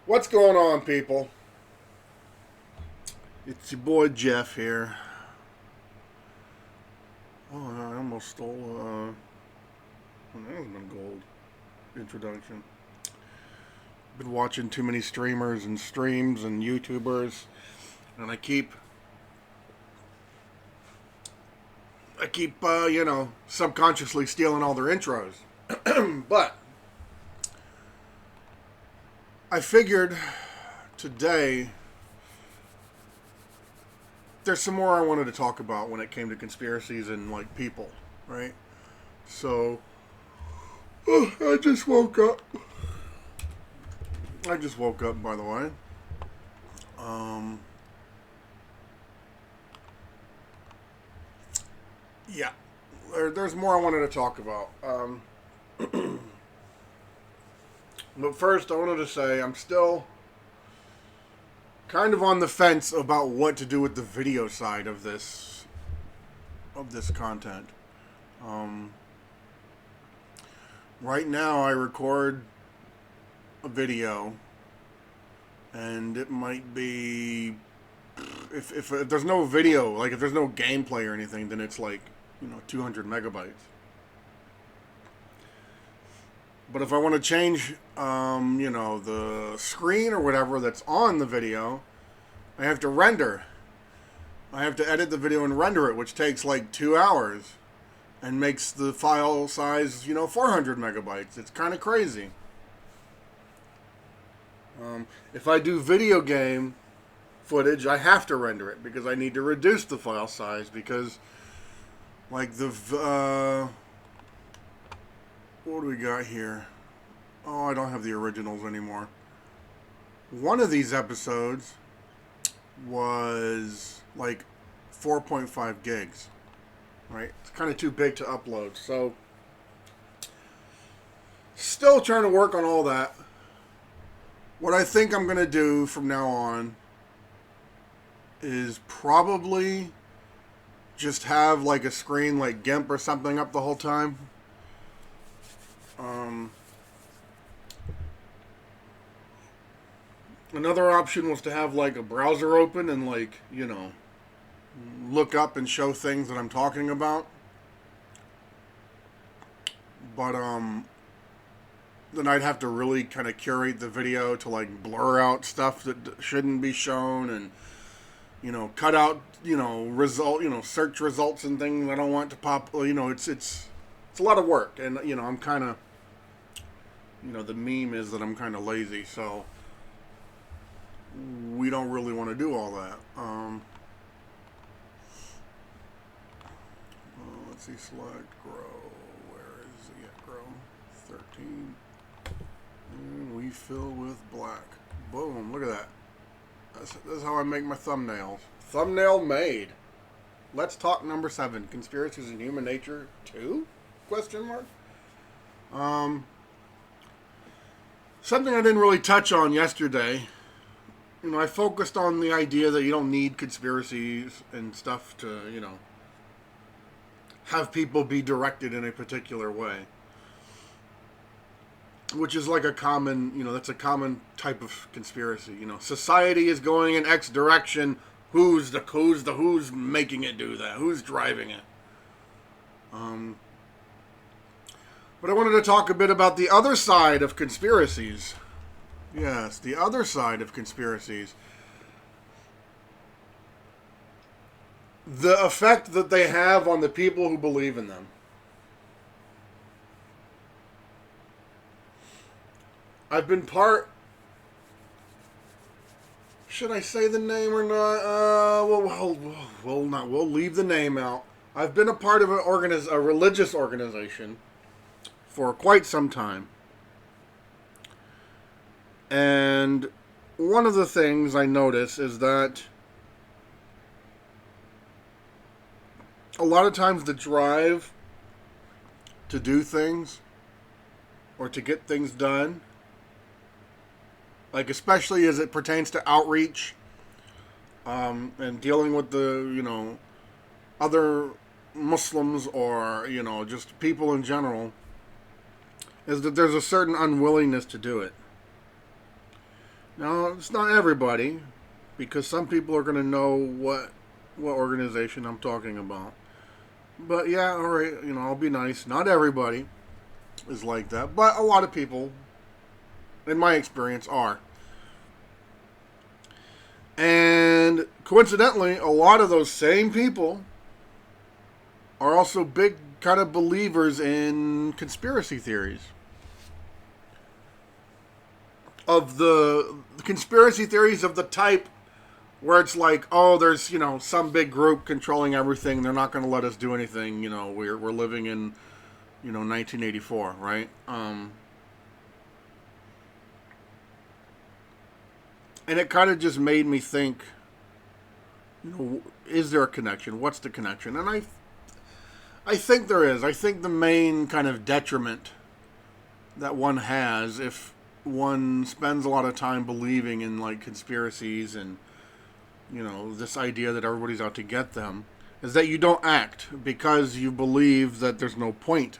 What's going on, people? It's your boy Jeff here. Oh, I almost stole an Element Gold introduction. Been watching too many streamers and streams and YouTubers, and I keep subconsciously stealing all their intros. But I figured today there's some more I wanted to talk about when it came to conspiracies and like people, right? So I just woke up. By the way. Yeah, there's more I wanted to talk about. But first, I wanted to say I'm still kind of on the fence about what to do with the video side of this content. Right now, I record a video, and it might be if there's no video, like if there's no gameplay or anything, then it's like 200 megabytes. But if I want to change, the screen or whatever that's on the video, I have to render. I have to edit the video and render it, which takes like 2 hours, and makes the file size, 400 megabytes. It's kind of crazy. If I do video game footage, I have to render it because I need to reduce the file size because, like what do we got here? Oh, I don't have the originals anymore. One of these episodes was like 4.5 gigs, right? It's kind of too big to upload. So, still trying to work on all that. What I think I'm going to do from now on is probably just have like a screen like GIMP or something up the whole time. Another option was to have like a browser open and like, look up and show things that I'm talking about. But then I'd have to really kind of curate the video to like blur out stuff that shouldn't be shown and cut out search results and things I don't want to pop. It's a lot of work, and I'm kind of the meme is that I'm kind of lazy, so we don't really want to do all that. Let's see, select grow. Where is it? Yeah, grow 13. And we fill with black. Boom, look at that. This is how I make my thumbnails. Thumbnail made. Let's talk number 7. Conspiracies in Human Nature 2? Question mark. Something I didn't really touch on yesterday. I focused on the idea that you don't need conspiracies and stuff to, have people be directed in a particular way. Which is like a common, that's a common type of conspiracy. Society is going in X direction. Who's making it do that? Who's driving it? But I wanted to talk a bit about the other side of conspiracies. Yes, the other side of conspiracies. The effect that they have on the people who believe in them. I've been part... Should I say the name or not? We'll leave the name out. I've been a part of a religious organization for quite some time. And one of the things I notice is that a lot of times the drive to do things or to get things done, like especially as it pertains to outreach and dealing with the, other Muslims or, just people in general, is that there's a certain unwillingness to do it. Now, it's not everybody, because some people are going to know what organization I'm talking about. But yeah, all right, I'll be nice. Not everybody is like that, but a lot of people, in my experience, are. And coincidentally, a lot of those same people are also big kind of believers in conspiracy theories. Of the conspiracy theories of the type where it's like, oh, there's, some big group controlling everything. They're not going to let us do anything. We're living in, 1984, right? And it kind of just made me think, is there a connection? What's the connection? And I think there is. I think the main kind of detriment that one has if one spends a lot of time believing in like conspiracies and this idea that everybody's out to get them is that you don't act because you believe that there's no point,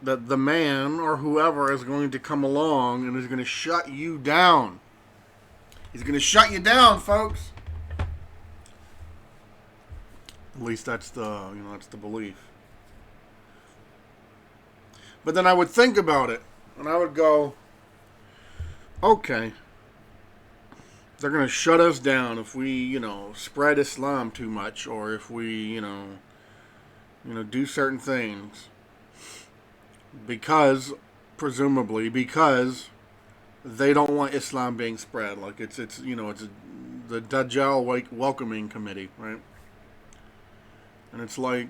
that the man or whoever is going to come along and is going to shut you down. He's going to shut you down, folks. At least that's the belief. But then I would think about it and I would go, okay, they're going to shut us down if we, spread Islam too much, or if we, do certain things. Presumably because they don't want Islam being spread. Like it's the Dajjal welcoming committee, right? And it's like,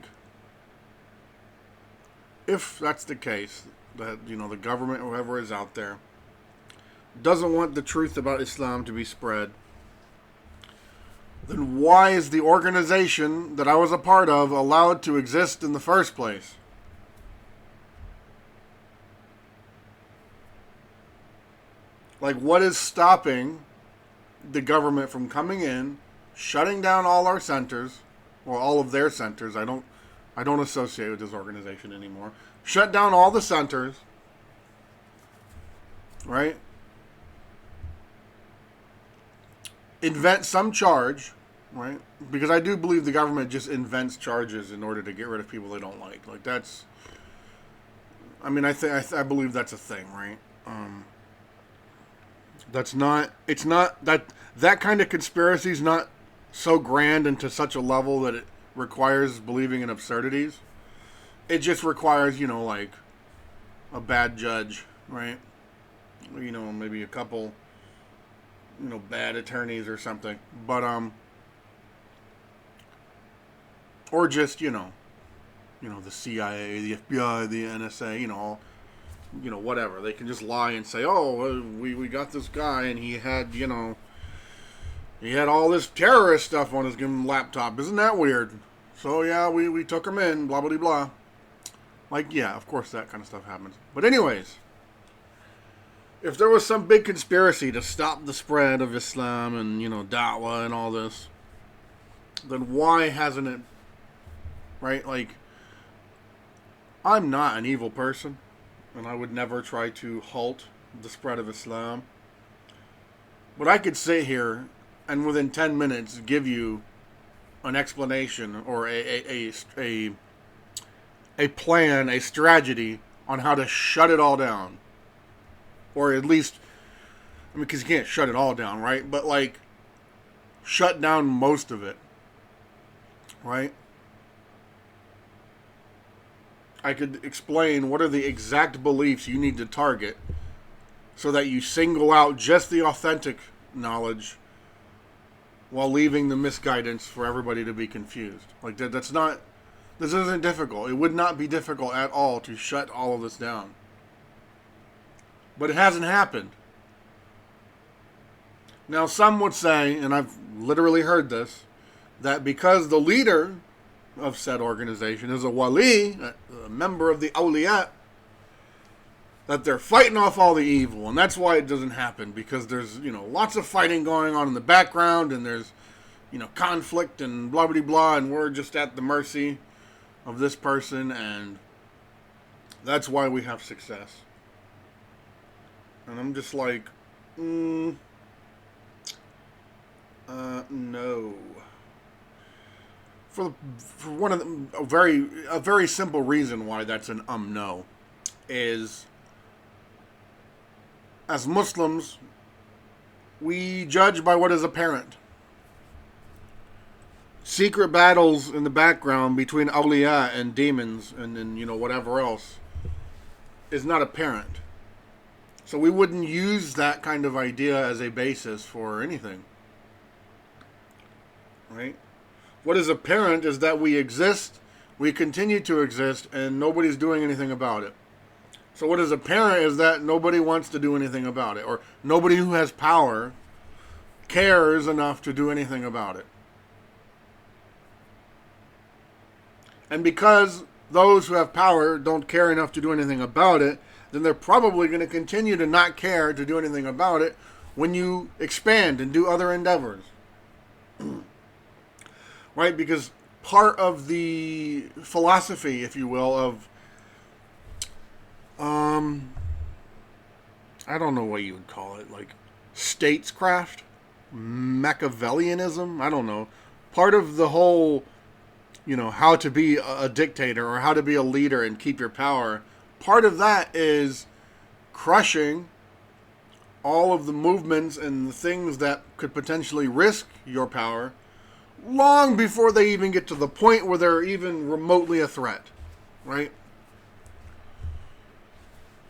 if that's the case, that the government or whoever is out there doesn't want the truth about Islam to be spread, then why is the organization that I was a part of allowed to exist in the first place? Like, what is stopping the government from coming in, shutting down all our centers, or all of their centers? I don't associate with this organization anymore. Shut down all the centers, right? Invent some charge, right? Because I do believe the government just invents charges in order to get rid of people they don't like. Like that's, I mean, I believe that's a thing, right? That's not. It's not that kind of conspiracy is not so grand and to such a level that it requires believing in absurdities. It just requires, like a bad judge, right? Maybe a couple, bad attorneys or something. But or just the CIA, the FBI, the NSA, whatever. They can just lie and say, oh, we got this guy and he had, he had all this terrorist stuff on his laptop. Isn't that weird? So, yeah, we took him in, blah, blah, blah. Like, yeah, of course that kind of stuff happens. But anyways, if there was some big conspiracy to stop the spread of Islam and, da'wah and all this, then why hasn't it, right? Like, I'm not an evil person, and I would never try to halt the spread of Islam. But I could sit here and within 10 minutes give you an explanation or a plan, a strategy on how to shut it all down. Or at least, because you can't shut it all down, right? But like, shut down most of it, right? I could explain what are the exact beliefs you need to target so that you single out just the authentic knowledge while leaving the misguidance for everybody to be confused. Like, this isn't difficult. It would not be difficult at all to shut all of this down. But it hasn't happened. Now, some would say, and I've literally heard this, that because the leader of said organization is a wali, a member of the awliya, that they're fighting off all the evil, and that's why it doesn't happen, because there's, lots of fighting going on in the background, and there's, conflict and blah, blah, blah, and we're just at the mercy of this person, and that's why we have success. And I'm just like, Mm, no. For one of the, a very simple reason why that's an no is, as Muslims, we judge by what is apparent. Secret battles in the background between awliya and demons and whatever else is not apparent. So we wouldn't use that kind of idea as a basis for anything. Right? What is apparent is that we exist, we continue to exist, and nobody's doing anything about it. So what is apparent is that nobody wants to do anything about it, or nobody who has power cares enough to do anything about it. And because those who have power don't care enough to do anything about it, then they're probably going to continue to not care to do anything about it when you expand and do other endeavors. Right? Because part of the philosophy, if you will, of I don't know what you would call it, like statescraft, Machiavellianism, I don't know. Part of the whole, how to be a dictator or how to be a leader and keep your power, part of that is crushing all of the movements and the things that could potentially risk your power long before they even get to the point where they're even remotely a threat, right?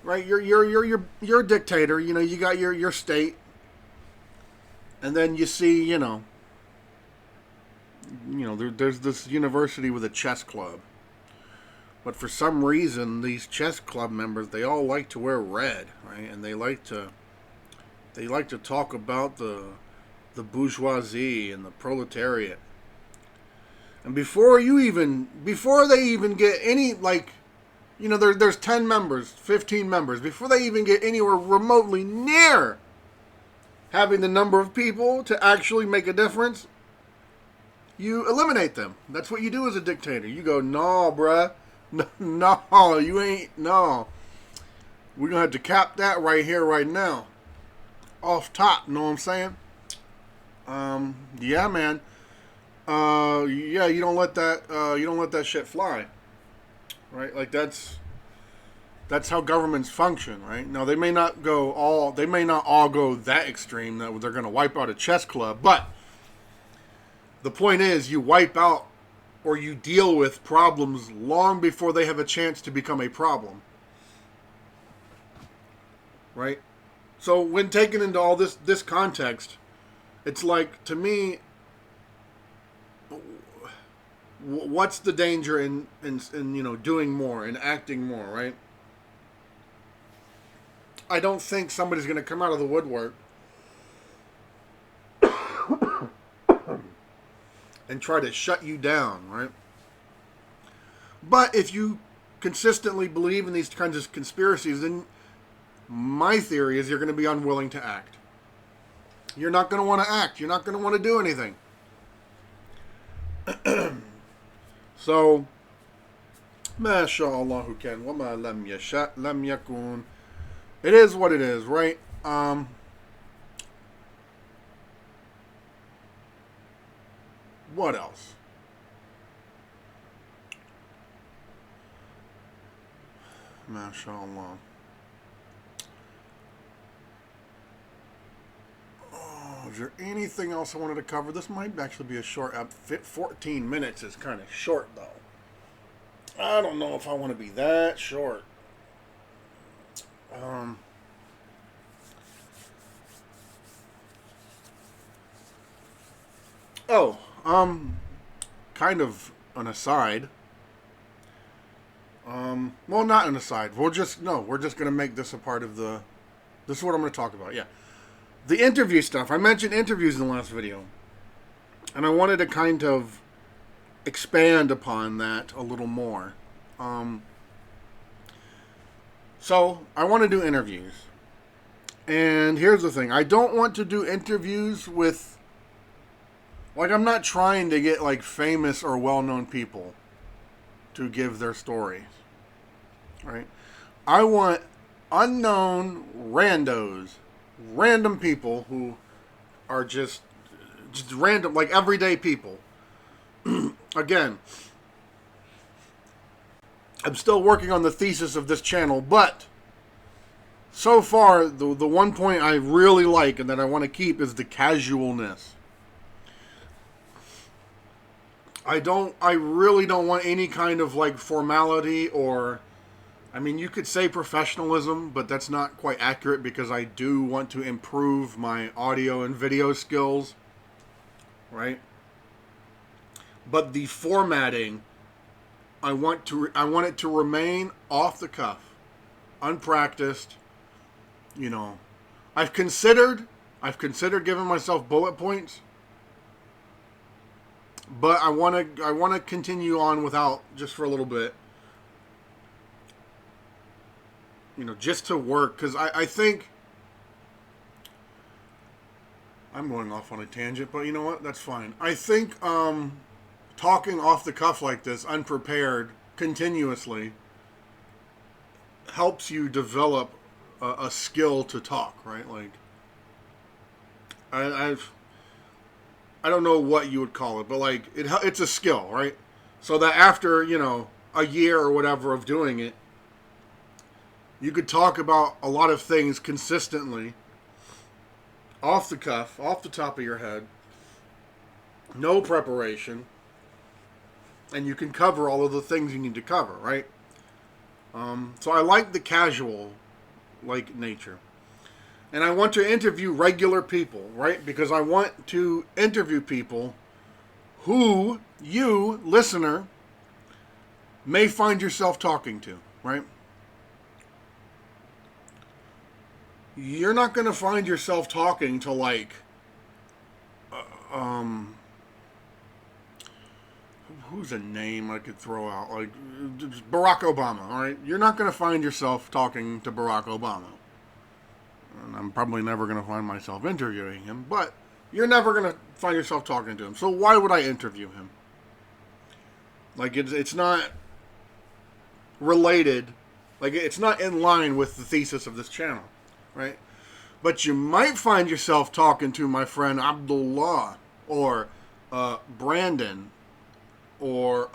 Right, you're a dictator. You got your state, and then you see, there's this university with a chess club, but for some reason, these chess club members, they all like to wear red, right? And they like to talk about the bourgeoisie and the proletariat. And before they even get any, there's 10 members, 15 members. Before they even get anywhere remotely near having the number of people to actually make a difference, you eliminate them. That's what you do as a dictator. You go, no, bruh. No, you ain't. No. We're going to have to cap that right here, right now. Off top, know what I'm saying? Yeah, man. Yeah, you don't let that shit fly. Right? Like that's how governments function, right? Now they may not all go that extreme that they're going to wipe out a chess club, but the point is you wipe out or you deal with problems long before they have a chance to become a problem. Right? So when taken into all this context, it's like, to me, what's the danger in doing more and acting more, right? I don't think somebody's going to come out of the woodwork and try to shut you down, right? But if you consistently believe in these kinds of conspiracies, then my theory is you're going to be unwilling to act. You're not going to want to act. You're not going to want to do anything. So, ما شاء الله كان وما لم يشاء لم يكن. It is what it is, right? What else? MashaAllah. Oh, is there anything else I wanted to cover? This might actually be a short episode. 14 minutes is kind of short, though. I don't know if I want to be that short. Kind of an aside. Well, not an aside. We're just going to make this a part of this is what I'm going to talk about, yeah. The interview stuff. I mentioned interviews in the last video. And I wanted to kind of expand upon that a little more. So, I want to do interviews. And here's the thing. I don't want to do interviews with... I'm not trying to get, famous or well-known people to give their stories. Right? I want unknown randos random people who are just random, like everyday people. Again, I'm still working on the thesis of this channel, but so far, the one point I really like and that I want to keep is the casualness. I really don't want any kind of like formality or, I mean, you could say professionalism, but that's not quite accurate because I do want to improve my audio and video skills, right? But the formatting, I want it to remain off the cuff, unpracticed. You know, I've considered giving myself bullet points, but I want to continue on without, just for a little bit. You know, just to work, because I think I'm going off on a tangent, but you know what? That's fine. I think talking off the cuff like this, unprepared, continuously, helps you develop a skill to talk, right? Like, I don't know what you would call it, but like it's a skill, right? So that after, you know, a year or whatever of doing it, you could talk about a lot of things consistently, off the cuff, off the top of your head, no preparation, and you can cover all of the things you need to cover, right? So I like the casual, like, nature. And I want to interview regular people, right? Because I want to interview people who you, listener, may find yourself talking to, right? You're not going to find yourself talking to, like, who's a name I could throw out? Like, Barack Obama, all right? You're not going to find yourself talking to Barack Obama. And I'm probably never going to find myself interviewing him, but you're never going to find yourself talking to him. So why would I interview him? Like, it's not related. Like, it's not in line with the thesis of this channel, right? But you might find yourself talking to my friend Abdullah, or Brandon, or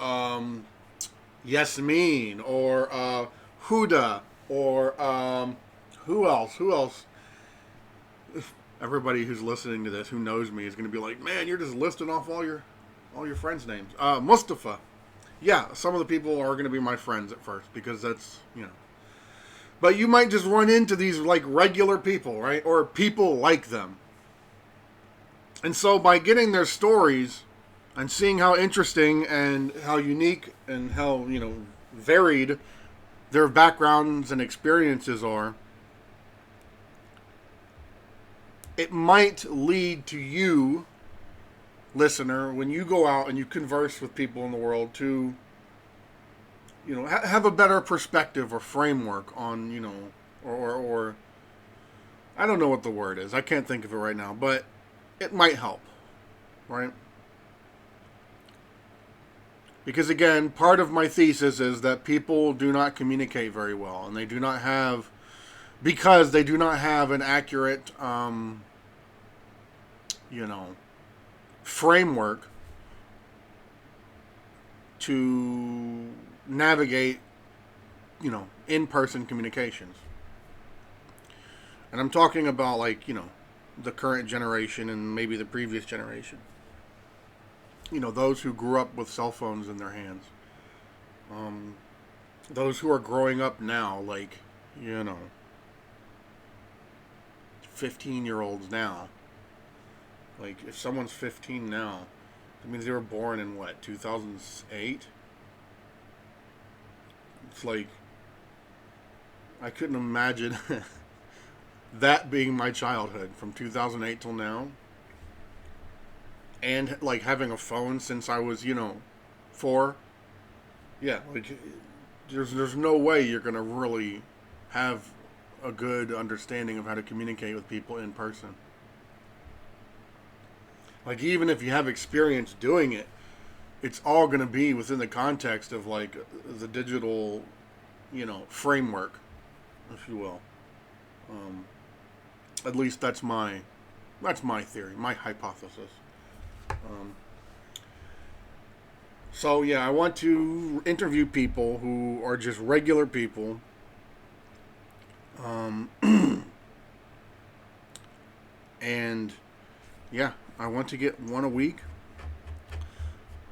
Yasmin, or Huda, or who else? Everybody who's listening to this, who knows me, is going to be like, man, you're just listing off all your friends' names. Mustafa. Yeah, some of the people are going to be my friends at first, because that's, you know. But you might just run into these, like, regular people, right? Or people like them. And so by getting their stories and seeing how interesting and how unique and how, you know, varied their backgrounds and experiences are, it might lead to you, listener, when you go out and you converse with people in the world, to, you know, have a better perspective or framework on, you know, or I don't know what the word is. I can't think of it right now, but it might help, right? Because, again, part of my thesis is that people do not communicate very well, and they do not have, because they do not have an accurate, you know, framework to navigate, you know, in-person communications. And I'm talking about, like, you know, the current generation and maybe the previous generation. You know, those who grew up with cell phones in their hands. Those who are growing up now, like, you know, 15-year-olds now. Like, if someone's 15 now, that means they were born in, what, 2008? It's like, I couldn't imagine that being my childhood from 2008 till now. And, like, having a phone since I was, you know, 4. Yeah, like, there's no way you're going to really have a good understanding of how to communicate with people in person. Like, even if you have experience doing it, it's all going to be within the context of, like, the digital, you know, framework, if you will. At least that's my theory, my hypothesis. Um, so yeah, I want to interview people who are just regular people. Um, and yeah, I want to get one a week,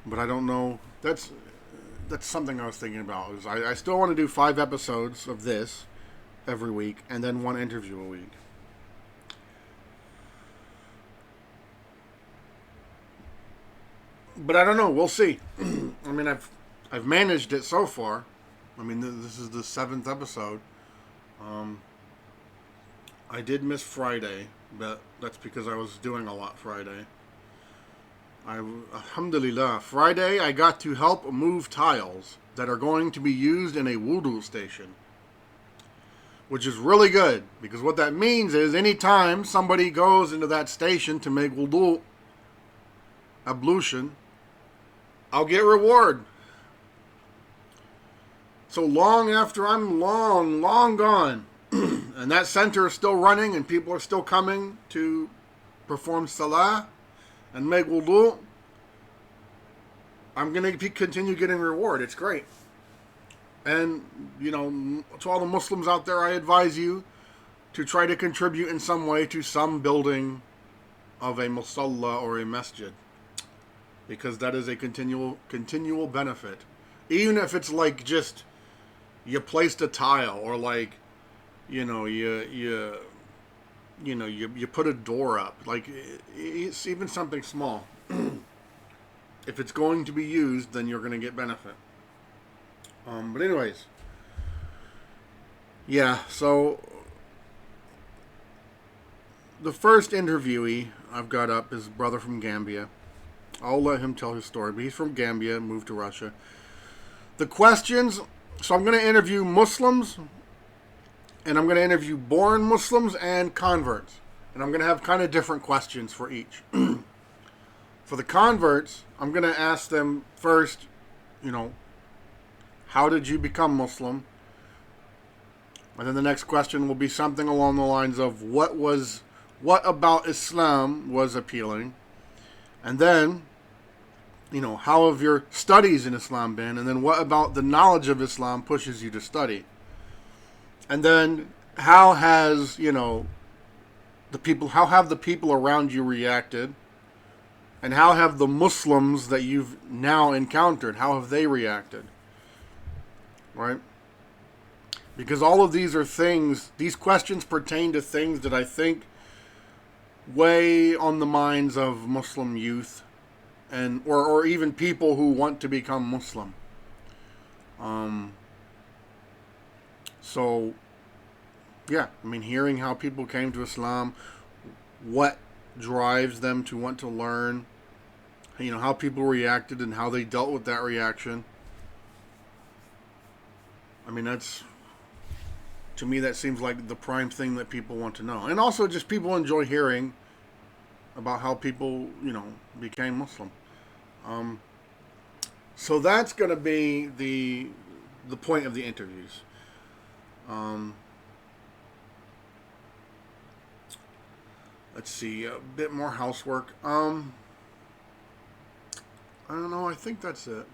but I don't know. That's something I was thinking about. Is I still want to do 5 episodes of this every week, and then one interview a week. But I don't know. We'll see. I mean, I've managed it so far. I mean, this is the 7th episode. I did miss Friday, but that's because I was doing a lot Friday. Alhamdulillah, Friday I got to help move tiles that are going to be used in a wudu station, which is really good, because what that means is anytime somebody goes into that station to make wudu, ablution, I'll get reward. So long after I'm long gone, and that center is still running and people are still coming to perform salah and make wudu, I'm going to continue getting reward. It's great. And, you know, to all the Muslims out there, I advise you to try to contribute in some way to some building of a musalla or a masjid, because that is a continual benefit. Even if it's like just you placed a tile, or like, you know, you put a door up. Like, it's even something small. If it's going to be used, then you're going to get benefit. But anyways, yeah. So the first interviewee I've got up is a brother from Gambia. I'll let him tell his story, but he's from Gambia, moved to Russia. The questions, so I'm going to interview Muslims, and I'm going to interview born Muslims and converts. And I'm going to have kind of different questions for each. For the converts, I'm going to ask them first, you know, how did you become Muslim? And then the next question will be something along the lines of what about Islam was appealing? And then, you know, how have your studies in Islam been? And then what about the knowledge of Islam pushes you to study? And then how has, you know, how have the people around you reacted? And how have the Muslims that you've now encountered, how have they reacted? Right? Because all of these are things, these questions pertain to things that I think weigh on the minds of Muslim youth, and or even people who want to become Muslim. So, yeah, I mean, hearing how people came to Islam, what drives them to want to learn, you know, how people reacted and how they dealt with that reaction. I mean, to me, that seems like the prime thing that people want to know. And also just people enjoy hearing about how people, you know, became Muslim. So that's going to be the point of the interviews. Let's see, a bit more housework. I don't know, I think that's it.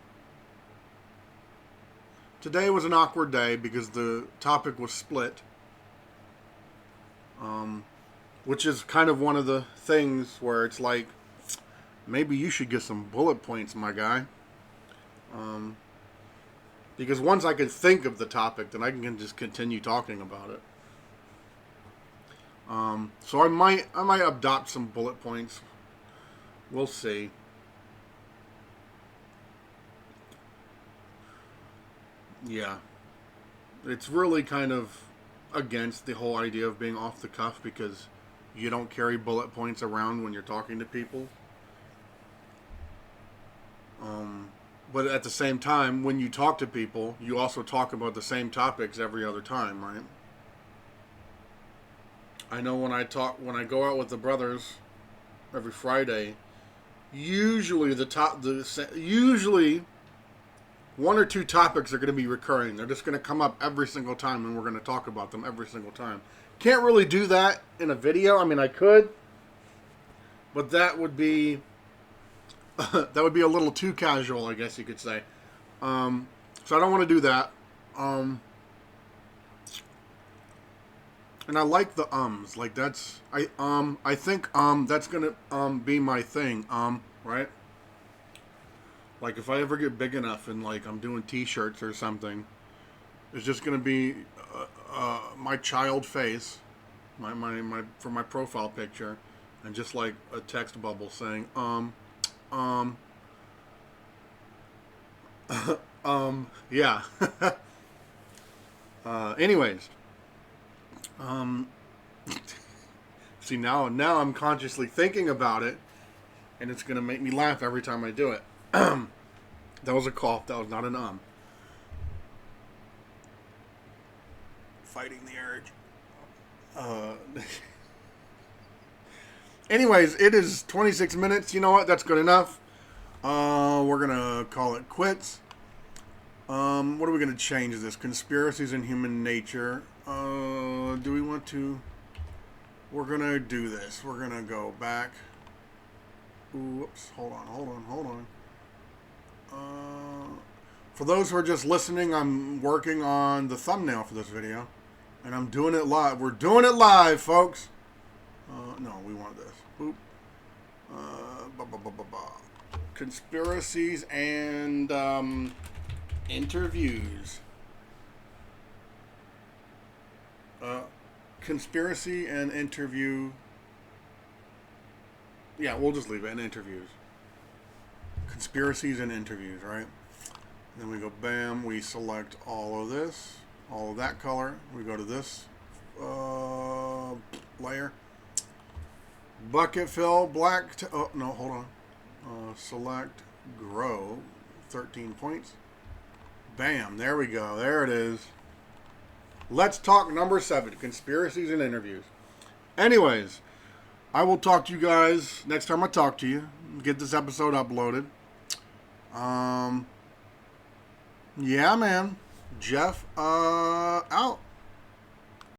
Today was an awkward day because the topic was split. Which is kind of one of the things where it's like, maybe you should get some bullet points, my guy. Because once I can think of the topic, then I can just continue talking about it. So I might adopt some bullet points. We'll see. Yeah. It's really kind of against the whole idea of being off the cuff, because you don't carry bullet points around when you're talking to people. But at the same time, when you talk to people, you also talk about the same topics every other time, right? I know when I go out with the brothers every Friday, usually one or two topics are going to be recurring. They're just going to come up every single time, and we're going to talk about them every single time. Can't really do that in a video. I mean, I could, but that would be a little too casual, I guess you could say. So I don't want to do that. And I like the ums. Like that's I think that's gonna be my thing. Right? Like if I ever get big enough and like I'm doing T-shirts or something, it's just gonna be my child face, my for my profile picture, and just like a text bubble saying yeah. Anyways. See now I'm consciously thinking about it, and it's gonna make me laugh every time I do it. That was a cough. That was not an Fighting the urge. Anyways, it is 26 minutes. You know what? That's good enough. We're gonna call it quits. What are we gonna change this? Conspiracies in human nature. Do we want to? We're gonna do this. We're gonna go back. Ooh, whoops. Hold on. For those who are just listening, I'm working on the thumbnail for this video, and I'm doing it live. We're doing it live, folks. No, we want this. Boop. Conspiracies and interviews. Conspiracy and interview. Yeah, we'll just leave it in interviews. Conspiracies and interviews, right? Then we go bam, we select all of this, all of that color. We go to this layer. Bucket fill, black. Oh, no, hold on. Select grow, 13 points. Bam, there we go. There it is. Let's talk number 7, conspiracies and interviews. Anyways, I will talk to you guys next time I talk to you. Get this episode uploaded. Yeah, man. Jeff, out.